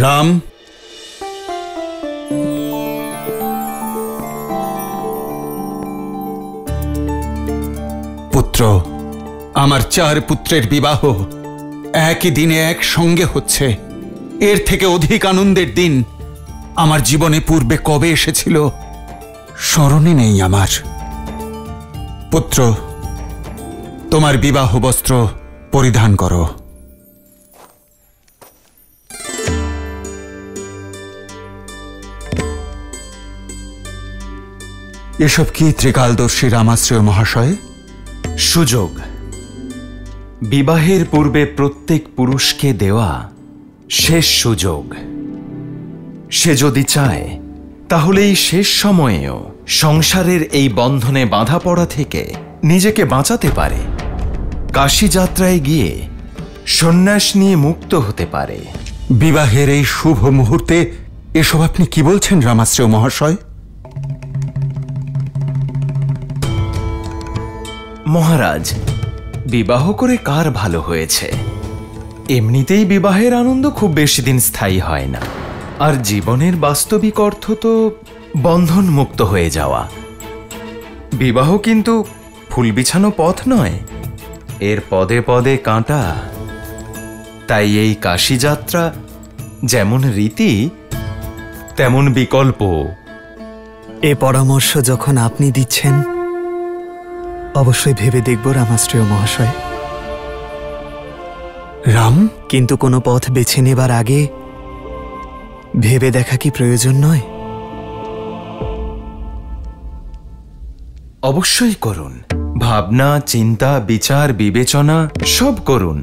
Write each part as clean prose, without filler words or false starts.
রাম, পুত্র, আমার 4 পুত্রের বিবাহ একই দিনে একসঙ্গে হচ্ছে। এর থেকে অধিক আনন্দের দিন আমার জীবনে পূর্বে কবে এসেছিল স্মরণে নেই আমার। পুত্র, তোমার বিবাহ বস্ত্র পরিধান করো। এসব কি ত্রিকালদর্শী রামাশ্রয় মহাশয়? সুযোগ বিবাহের পূর্বে প্রত্যেক পুরুষকে দেওয়া শেষ সুযোগ। সে যদি চায় তাহলে এই শেষ সময়েও সংসারের এই বন্ধনে বাধা পড়া থেকে নিজেকে বাঁচাতে পারে। কাশী যাত্রায় গিয়ে সন্ন্যাস নিয়ে মুক্ত হতে পারে। বিবাহের এই শুভ মুহূর্তে এসব আপনি কি বলছেন রামাশ্রয় মহাশয়? মহারাজ, বিবাহ করে কার ভালো হয়েছে? এমনিতেই বিবাহের আনন্দ খুব বেশি দিন স্থায়ী হয় না, আর জীবনের বাস্তবিক অর্থ তো বন্ধন মুক্ত হয়ে যাওয়া। বিবাহ কিন্তু ফুল বিছানো পথ নয়, এর পদে পদে কাঁটা। তাই এই কাশী যাত্রা যেমন রীতি তেমন বিকল্প। এ পরামর্শ যখন আপনি দিচ্ছেন, অবশ্যই ভেবে দেখব রামাশ্রয় মহাশয়। রাম, কিন্তু কোনো পথ বেছে নেবার আগে ভেবে দেখা কি প্রয়োজন নয়? অবশ্যই করুন। ভাবনা, চিন্তা, বিচার, বিবেচনা সব করুন।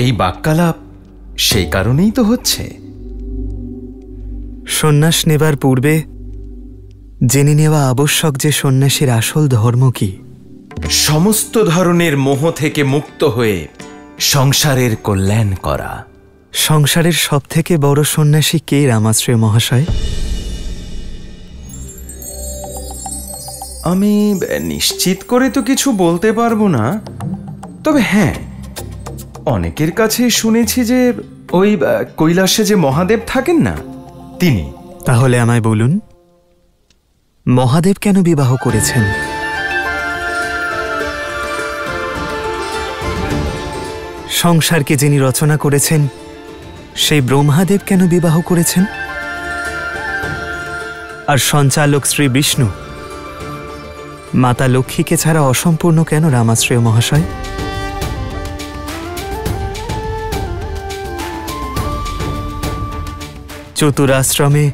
এই বাক্যালাপ সেই কারণেই তো হচ্ছে। সন্ন্যাস নেবার পূর্বে জেনে নেওয়া আবশ্যক যে সন্ন্যাসীর আসল ধর্ম কি। সমস্ত ধরনের মোহ থেকে মুক্ত হয়ে সংসারের কল্যাণ করা। সংসারের সবথেকে বড় সন্ন্যাসী কে রামাশ্রয় মহাশয়? আমি নিশ্চিত করে তো কিছু বলতে পারবো না, তবে হ্যাঁ, অনেকের কাছে শুনেছি যে ওই কৈলাসে যে মহাদেব থাকেন না, তিনি। তাহলে আমায় বলুন, মহাদেব কেন বিবাহ করেছেন? সংসারকে যিনি রচনা করেছেন সেই ব্রহ্মাদেব কেন বিবাহ করেছেন? আর সঞ্চালক শ্রী বিষ্ণু মাতা লক্ষ্মীকে ছাড়া অসম্পূর্ণ কেন রামাশ্রয় মহাশয়? চতুরাশ্রমে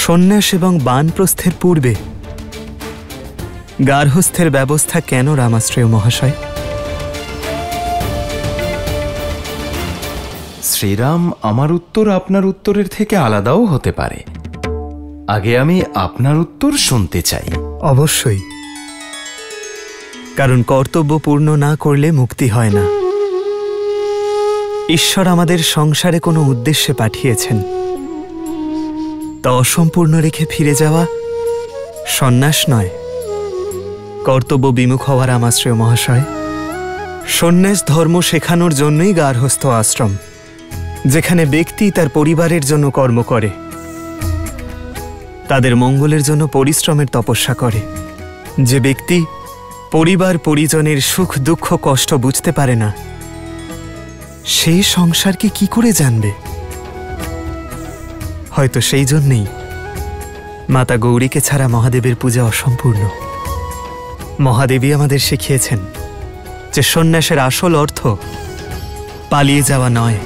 সন্ন্যাস এবং বানপ্রস্থের পূর্বে গার্হস্থ্যের ব্যবস্থা কেন রামাশ্রয় মহাশয়? শ্রীরাম, আমার উত্তর আপনার উত্তরের থেকে আলাদাও হতে পারে। আগে আমি আপনার উত্তর শুনতে চাই। অবশ্যই, কারণ কর্তব্য পূর্ণ না করলে মুক্তি হয় না। ঈশ্বর আমাদের সংসারে কোনো উদ্দেশ্যে পাঠিয়েছেন, তা অসম্পূর্ণ রেখে ফিরে যাওয়া সন্ন্যাস নয়, কর্তব্য বিমুখ হওয়ার রামাশ্রয় মহাশয়। সন্ন্যাস ধর্ম শেখানোর জন্যই গার্হস্থ্য আশ্রম, যেখানে ব্যক্তি তার পরিবারের জন্য কর্ম করে, তাদের মঙ্গলের জন্য পরিশ্রমের তপস্যা করে। যে ব্যক্তি পরিবার পরিজনের সুখ দুঃখ কষ্ট বুঝতে পারে না, সে সংসারকে কি করে জানবে? হয়তো সেই জন্যেই মাতা গৌরীকে ছাড়া মহাদেবের পূজা অসম্পূর্ণ। মহাদেবী আমাদের শিখিয়েছেন যে সন্ন্যাসের আসল অর্থ পালিয়ে যাওয়া নয়,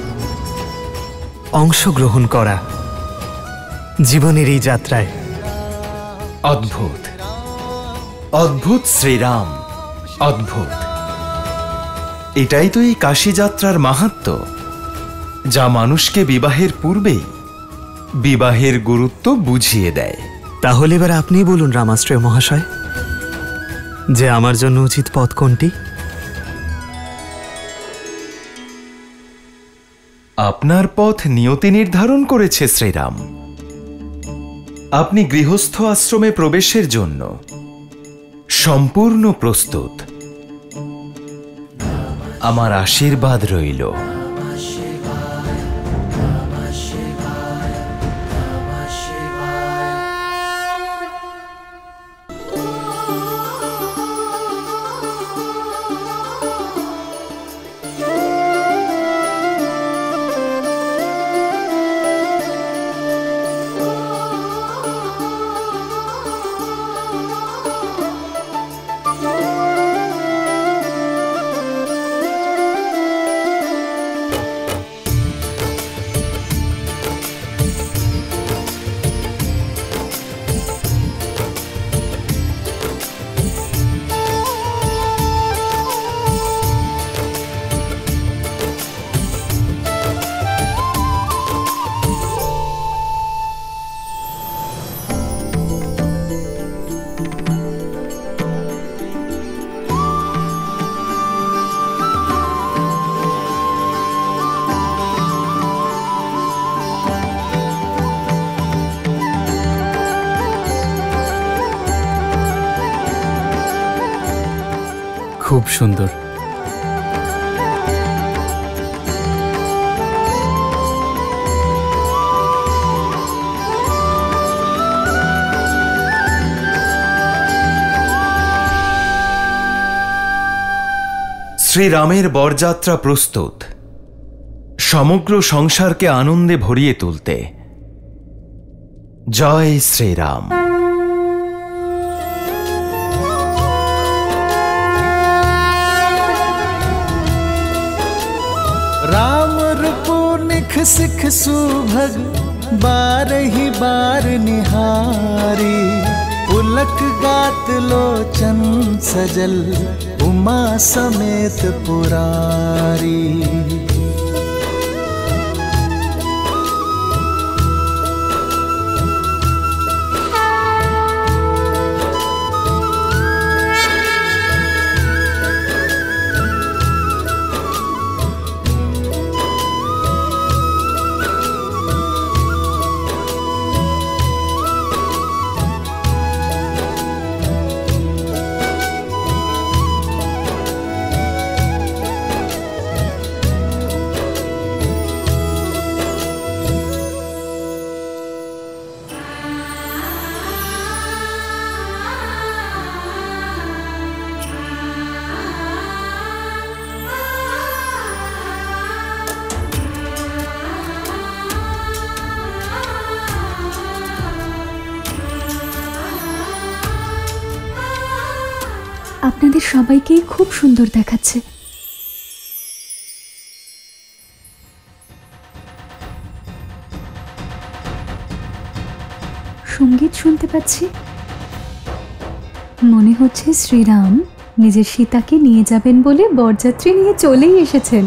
অংশগ্রহণ করা জীবনের এই যাত্রায়। অদ্ভুত, অদ্ভুত শ্রীরাম, অদ্ভুত। এটাই তো এই কাশী যাত্রার মাহাত্ম্য, যা মানুষকে বিবাহের পূর্বেই বিবাহের গুরুত্ব বুঝিয়ে দেয়। তাহলে এবার আপনি বলুন রামাশ্রয় মহাশয়, যে আমার জন্য উচিত পথ কোনটি? আপনার পথ নিয়তি নির্ধারণ করেছে শ্রীরাম। আপনি গৃহস্থ আশ্রমে প্রবেশের জন্য সম্পূর্ণ প্রস্তুত। আমার আশীর্বাদ রইল। খুব সুন্দর। শ্রীরামের বরযাত্রা প্রস্তুত, সমগ্র সংসারকে আনন্দে ভরিয়ে তুলতে। জয় শ্রীরাম। राम रूपो निख सिख सुभग बारही बार निहारी, पुलक गात लोचन सजल उमा समेत पुरारी। আপনাদের সবাইকেই খুব সুন্দর দেখাচ্ছে। সঙ্গীত শুনতে পাচ্ছি, মনে হচ্ছে শ্রীরাম নিজের সীতাকে নিয়ে যাবেন বলে বরযাত্রী নিয়ে চলেই এসেছেন।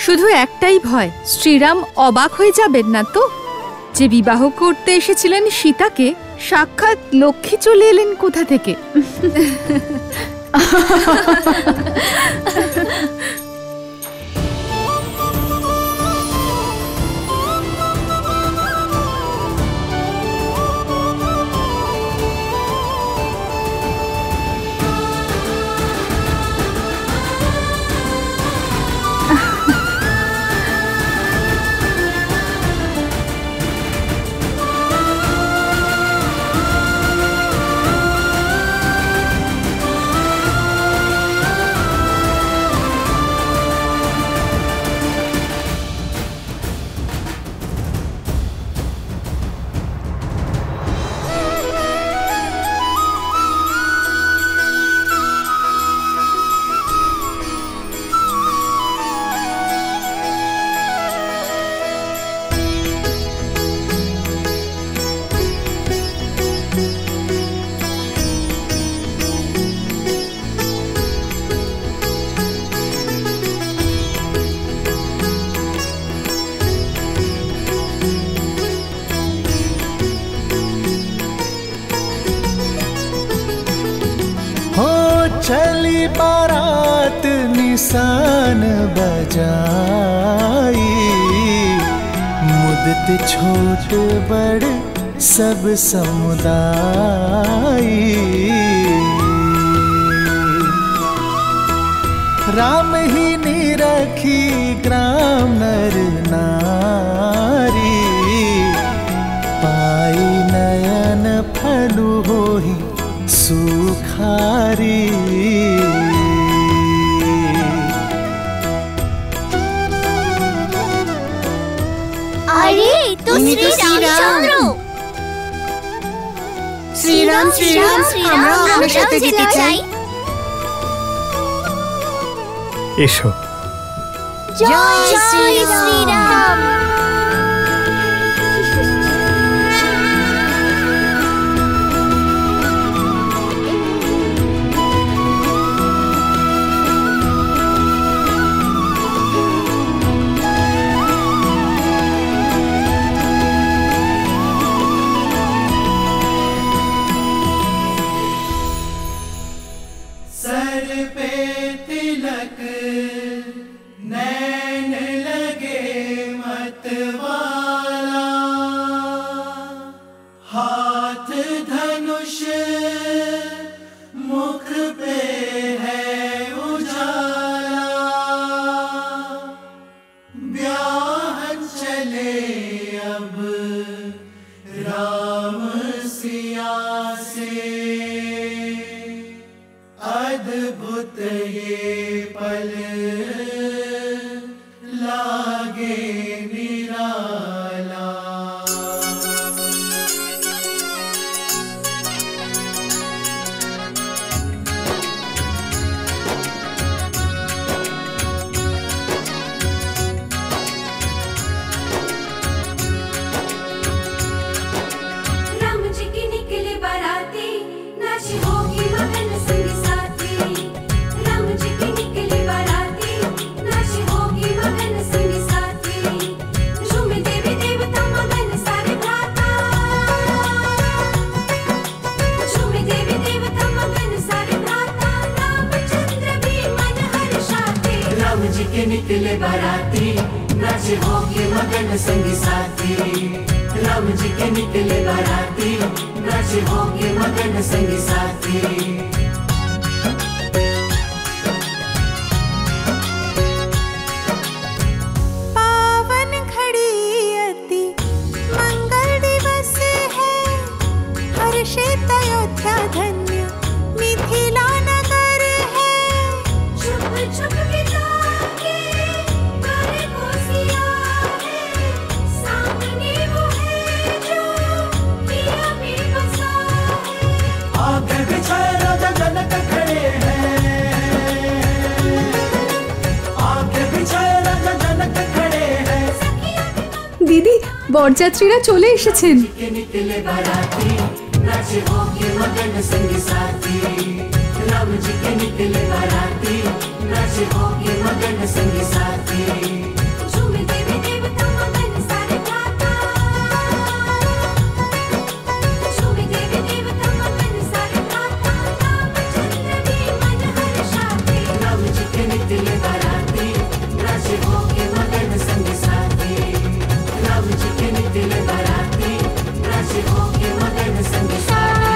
শুধু একটাই ভয়, শ্রীরাম অবাক হয়ে যাবেন না তো যে বিবাহ করতে এসেছিলেন সীতাকে, সাক্ষাৎ লক্ষ্মী চলে এলেন কোথা থেকে। चली बारात निशान बजाई, मुदत छोट बड़ सब समुदाय। राम ही निरखी ग्राम नर नारी, पाई नयन फलु होहि सुखारी। अरे तो श्री रामचंद्र। श्रीराम श्रीराम আমরা আপনার সাথে যেতে চাই। এসো। জয় শ্রীরাম। नैन लगे मत निकले बाराती, नाचे होके मगन संगी साथी। राम जी के निकले बाराती, नाचे होके मगन संगी साथी। पावन घड़ी अति मंगल दिवस है, हर्षित अयोध्या धन्य मिथिला नगर है। छुप छुप के ताके करे कोसिया है, सामने वो है जो पिया में बसा है। आगे बिछाए राजा जनक खड़े हैं, आगे बिछाए राजा जनक खड़े हैं। দিদি বরযাত্রীরা চলে এসেছেন। के निकले बाराती, नाचे होके मगन संगी साथी। राम जी के निकले बाराती, नाचे होके मगन संगी साथी। झूमे देवी देवता मगन सारे गाता, झूमे देवी देवता मगन सारे गाता। रामचंद्र भी मन हर्षाते, राम जी के निकले बाराती, नाचे होके मगन संगी साथी। राम जी के निकले बाराती, नाचे होके मगन संगी साथी।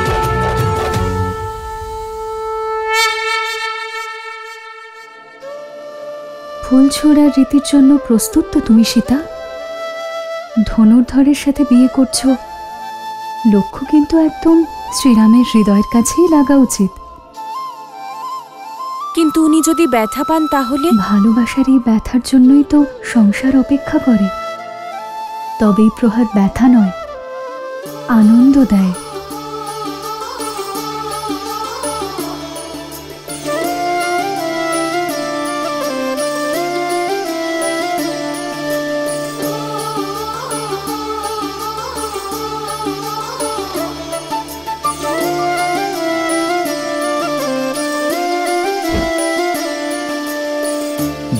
ফুল ছোড়ার রীতির জন্য প্রস্তুত তো তুমি সীতা? ধনুর্ধরের সাথে বিয়ে করছো, লক্ষ্য কিন্তু একদম শ্রীরামের হৃদয়ের কাছেই লাগা উচিত। কিন্তু উনি যদি ব্যথা পান তাহলে? ভালোবাসার এই ব্যথার জন্যই তো সংসার অপেক্ষা করে। তবেই প্রহার ব্যথা নয়, আনন্দ দেয়।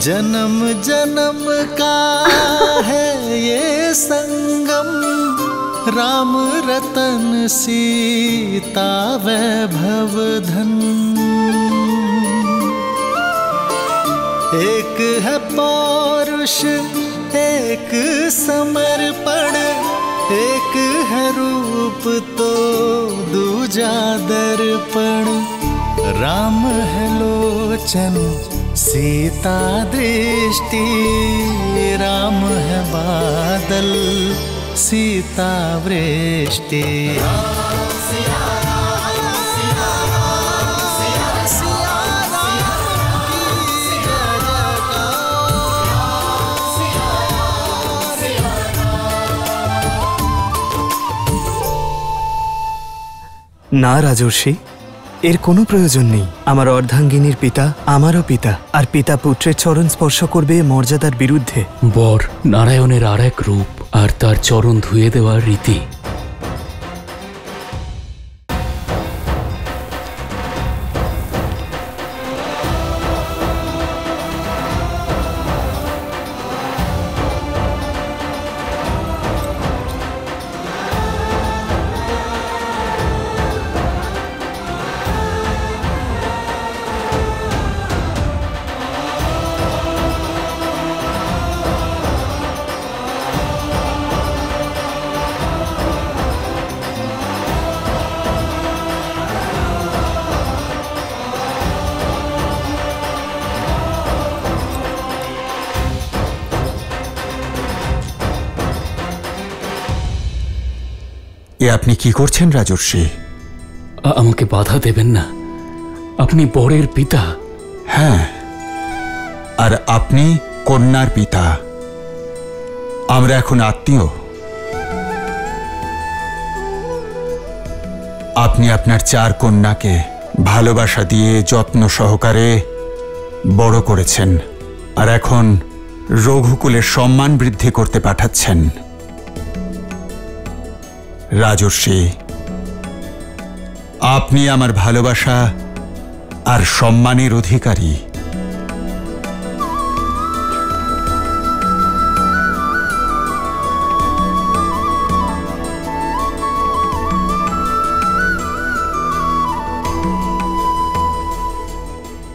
जन्म जन्म का है ये संगम, राम रतन सीता वैभव धन। एक है पौरुष एक समर्पण, एक है रूप तो दूजा दर्पण। राम है लोचन सीता दृष्टि, राम है बादल सीता वृष्टि। না রাজর্ষি, এর কোনো প্রয়োজন নেই। আমার অর্ধাঙ্গিনীর পিতা আমারও পিতা, আর পিতা পুত্রের চরণ স্পর্শ করবে মর্যাদার বিরুদ্ধে। বর নারায়ণের আর এক রূপ, আর তার চরণ ধুয়ে দেওয়ার রীতি। এ আপনি কি করছেন রাজর্ষি? আমাকে বাধা দেবেন না, আপনি বরের পিতা। হ্যাঁ, আর আপনি কন্যার পিতা। আমরা এখন আত্মীয়। আপনি আপনার 4 কন্যাকে ভালোবাসা দিয়ে যত্ন সহকারে বড় করেছেন, আর এখন রঘুকুলের সম্মান বৃদ্ধি করতে পাঠাচ্ছেন। রাজর্ষি, আপনি আমার ভালোবাসা আর সম্মানের অধিকারী।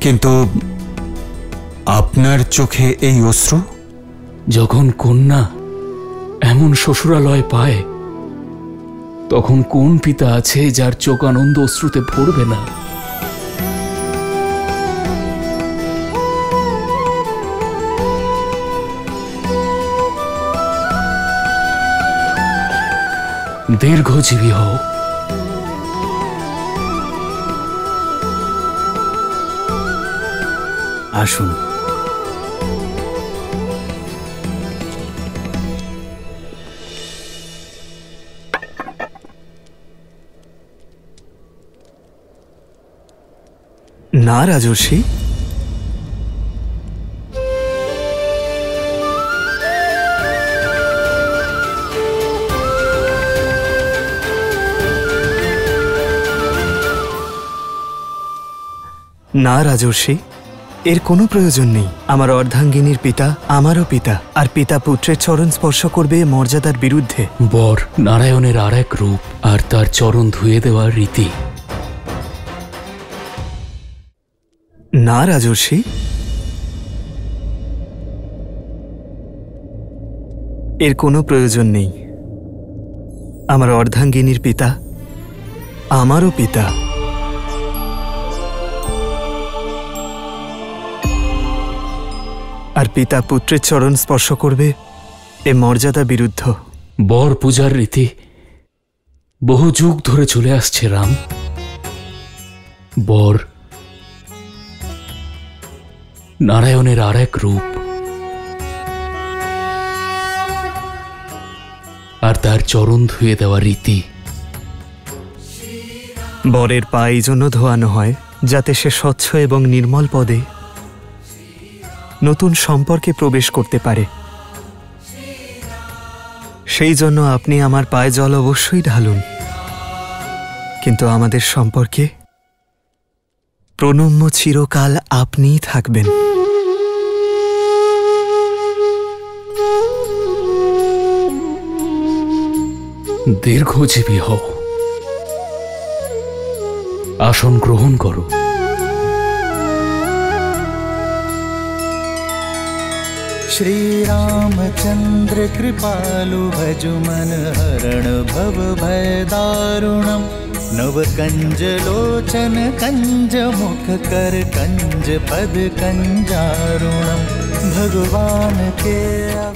কিন্তু আপনার চোখে এই অশ্রু? যখন কন্যা এমন শ্বশুরালয় পায়, তখন কোন পিতা আছে যার চোখ আনন্দ অশ্রুতে ভরবে না? দীর্ঘজীবী হও। আসুন। না রাজর্ষি, না রাজর্ষি, এর কোনো প্রয়োজন নেই। আমার অর্ধাঙ্গিনীর পিতা আমারও পিতা, আর পিতা পুত্রের চরণ স্পর্শ করবে মর্যাদার বিরুদ্ধে। বর নারায়ণের আর এক রূপ, আর তার চরণ ধুয়ে দেওয়ার রীতি। না রাজর্ষি, এর কোনো প্রয়োজন নেই। আমার অর্ধাঙ্গিনীর পিতা আমারও পিতা। আর পিতা পুত্রের চরণ স্পর্শ করবে এ মর্যাদা বিরুদ্ধ। বর পূজার রীতি বহু যুগ ধরে চলে আসছে রাম। বর নারায়ণের আর এক রূপ, আর তার চরণ ধুয়ে দেওয়া রীতি। বরের পা এই জন্য ধোয়ানো হয় যাতে সে স্বচ্ছ এবং নির্মল পদে নতুন সম্পর্কে প্রবেশ করতে পারে। সেই জন্য আপনি আমার পায়ে জল অবশ্যই ঢালুন, কিন্তু আমাদের সম্পর্কে প্রণম্য চিরকাল আপনিই থাকবেন। দীর্ঘজীবী হও। আসন গ্রহণ করো। श्री रामचंद्र कृपालु भजु मन हरण भव भय दारुणम नव कंज लोचन कंज मुख कर कंज पद कंजारुणम भगवान के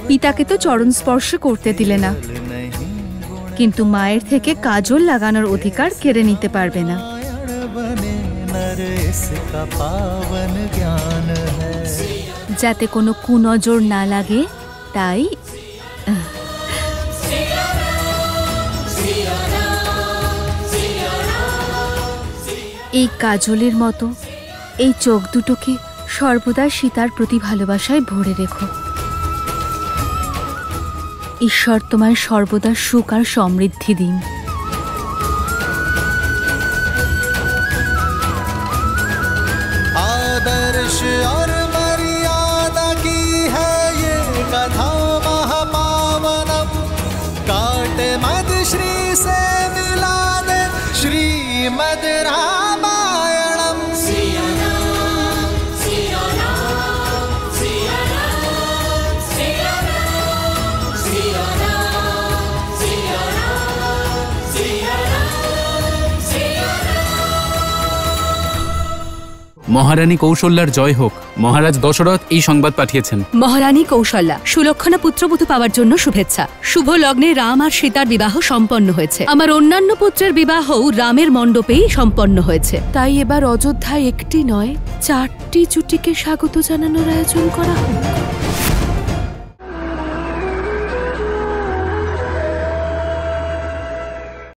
পিতাকে তো চরণ স্পর্শ করতে দিলে না, কিন্তু মায়ের থেকে কাজল লাগানোর অধিকার কেড়ে নিতে পারবে না। नर इसका पावन ज्ञान है। যাতে কোনো কুনজর না লাগে, তাই এই কাজলের মতো এই চোখ দুটোকে সর্বদা সীতার প্রতি ভালোবাসায় ভরে রেখো। ঈশ্বর তোমায় সর্বদা সুখ আর সমৃদ্ধি দিন। आदर्श और मर्यादा की है ये कथा महापावनम काटे मद श्री से मिला दे श्रीमद रामायणम। মহারানী কৌশল্যার জয় হোক। মহারাজ দশরথ এই সংবাদ পাঠিয়েছেন। মহারানী কৌশল্যা সুলক্ষণা পুত্রবধূ পাওয়ার জন্য শুভেচ্ছা। শুভ লগ্নে রাম আর সীতার বিবাহ সম্পন্ন হয়েছে। আমার অন্যান্য পুত্রের বিবাহও রামের মণ্ডপেই সম্পন্ন হয়েছে। তাই এবার অযোধ্যায় একটি নয় 4টি জুটিকে স্বাগত জানানোর আয়োজন করা হোক।